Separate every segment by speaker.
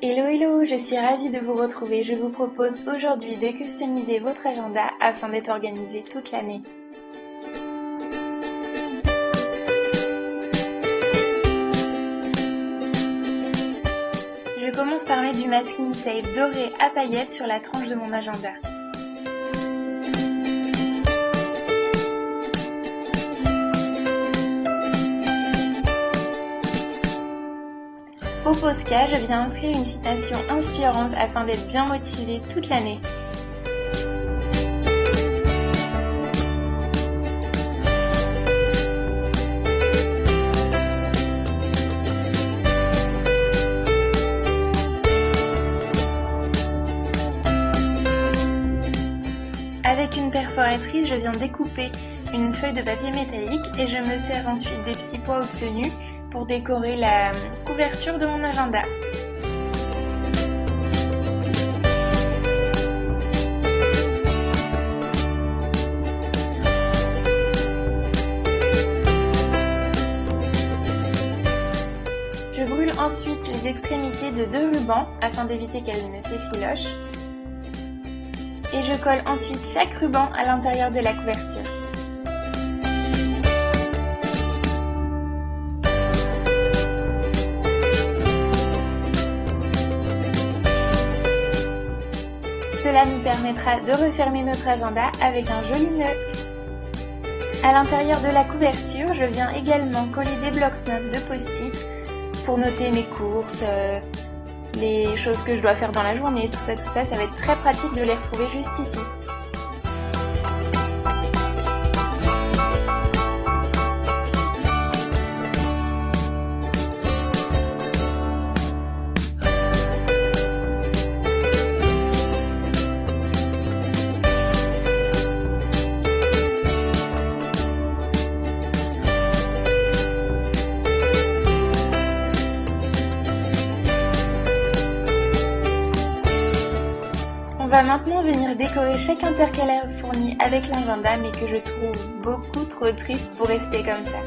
Speaker 1: Hello hello, je suis ravie de vous retrouver. Je vous propose aujourd'hui de customiser votre agenda afin d'être organisé toute l'année. Je commence par mettre du masking tape doré à paillettes sur la tranche de mon agenda. Au Posca, je viens inscrire une citation inspirante afin d'être bien motivée toute l'année. Avec une perforatrice, je viens découper une feuille de papier métallique et je me sers ensuite des petits pois obtenus pour décorer la couverture de mon agenda. Je brûle ensuite les extrémités de 2 rubans afin d'éviter qu'elles ne s'effilochent. Et je colle ensuite chaque ruban à l'intérieur de la couverture. Cela nous permettra de refermer notre agenda avec un joli nœud. À l'intérieur de la couverture, je viens également coller des blocs-notes de post-it pour noter mes courses, les choses que je dois faire dans la journée, tout ça, ça va être très pratique de les retrouver juste ici. On va maintenant venir décorer chaque intercalaire fourni avec l'agenda, mais que je trouve beaucoup trop triste pour rester comme ça.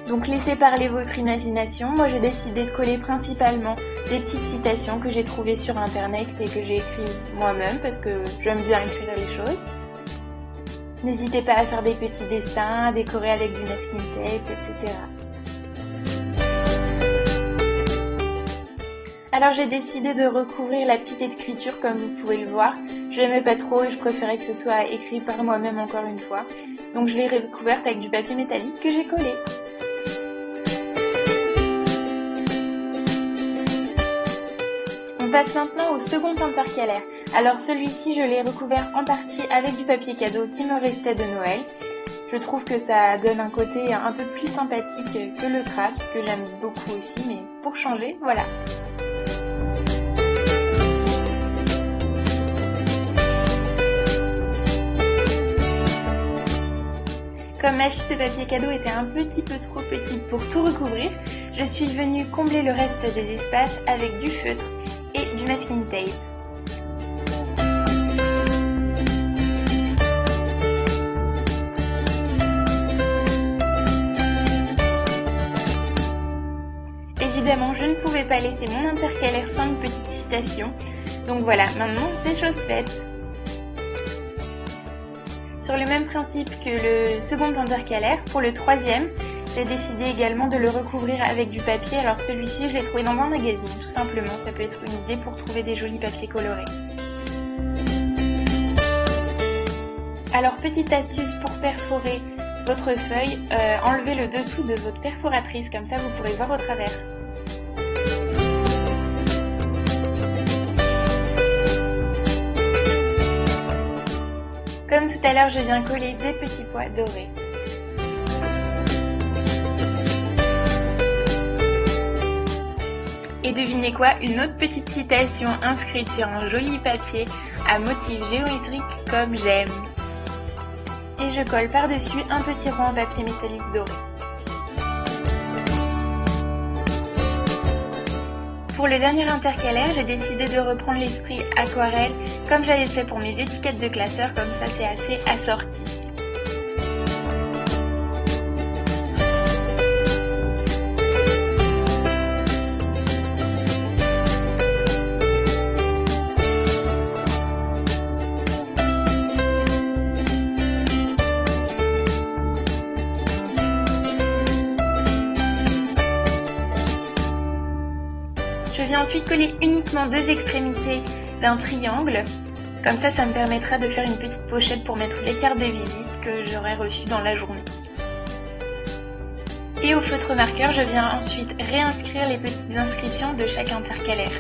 Speaker 1: Donc laissez parler votre imagination. Moi j'ai décidé de coller principalement des petites citations que j'ai trouvées sur internet et que j'ai écrites moi-même parce que j'aime bien écrire les choses. N'hésitez pas à faire des petits dessins, à décorer avec du masking tape, etc. Alors j'ai décidé de recouvrir la petite écriture comme vous pouvez le voir. Je l'aimais pas trop et je préférais que ce soit écrit par moi-même encore une fois. Donc je l'ai recouverte avec du papier métallique que j'ai collé. On passe maintenant au second intercalaire. Alors celui-ci je l'ai recouvert en partie avec du papier cadeau qui me restait de Noël. Je trouve que ça donne un côté un peu plus sympathique que le craft que j'aime beaucoup aussi, mais pour changer, voilà. Comme ma chute de papier cadeau était un petit peu trop petite pour tout recouvrir, je suis venue combler le reste des espaces avec du feutre et du masking tape. Évidemment, je ne pouvais pas laisser mon intercalaire sans une petite citation, donc voilà, maintenant c'est chose faite. Sur le même principe que le second intercalaire, pour le troisième, j'ai décidé également de le recouvrir avec du papier. Alors celui-ci, je l'ai trouvé dans un magazine, tout simplement. Ça peut être une idée pour trouver des jolis papiers colorés. Alors petite astuce pour perforer votre feuille, enlevez le dessous de votre perforatrice, comme ça vous pourrez voir au travers. Comme tout à l'heure, je viens coller des petits pois dorés. Et devinez quoi, une autre petite citation inscrite sur un joli papier à motif géométrique comme j'aime. Et je colle par-dessus un petit rond en papier métallique doré. Pour le dernier intercalaire, j'ai décidé de reprendre l'esprit aquarelle comme j'avais fait pour mes étiquettes de classeurs, comme ça c'est assez assorti. Je viens ensuite coller uniquement 2 extrémités d'un triangle. Comme ça me permettra de faire une petite pochette pour mettre les cartes de visite que j'aurai reçues dans la journée. Et au feutre marqueur, je viens ensuite réinscrire les petites inscriptions de chaque intercalaire.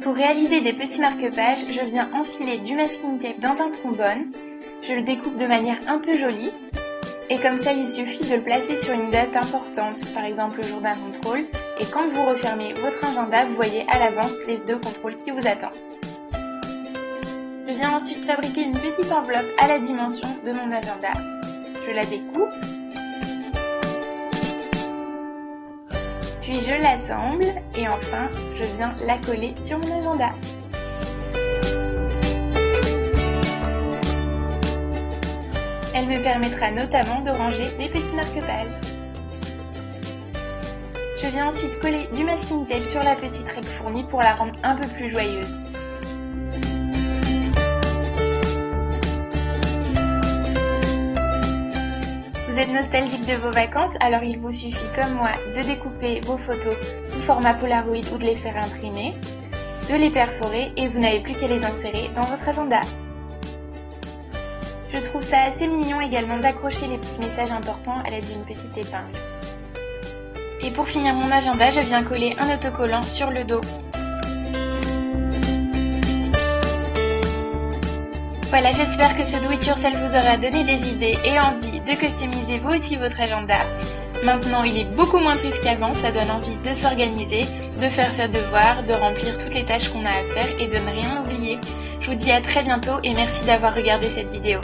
Speaker 1: Pour réaliser des petits marque-pages, je viens enfiler du masking tape dans un trombone. Je le découpe de manière un peu jolie. Et comme ça, il suffit de le placer sur une date importante, par exemple le jour d'un contrôle. Et quand vous refermez votre agenda, vous voyez à l'avance les 2 contrôles qui vous attendent. Je viens ensuite fabriquer une petite enveloppe à la dimension de mon agenda. Je la découpe. Puis je l'assemble et enfin, je viens la coller sur mon agenda. Elle me permettra notamment de ranger mes petits marque-pages. Je viens ensuite coller du masking tape sur la petite règle fournie pour la rendre un peu plus joyeuse. Vous êtes nostalgique de vos vacances, alors il vous suffit comme moi de découper vos photos sous format Polaroid ou de les faire imprimer, de les perforer et vous n'avez plus qu'à les insérer dans votre agenda. Je trouve ça assez mignon également d'accrocher les petits messages importants à l'aide d'une petite épingle. Et pour finir mon agenda, je viens coller un autocollant sur le dos. Voilà, j'espère que ce do it yourself vous aura donné des idées et envie de customiser vous aussi votre agenda. Maintenant, il est beaucoup moins triste qu'avant, ça donne envie de s'organiser, de faire ses devoirs, de remplir toutes les tâches qu'on a à faire et de ne rien oublier. Je vous dis à très bientôt et merci d'avoir regardé cette vidéo.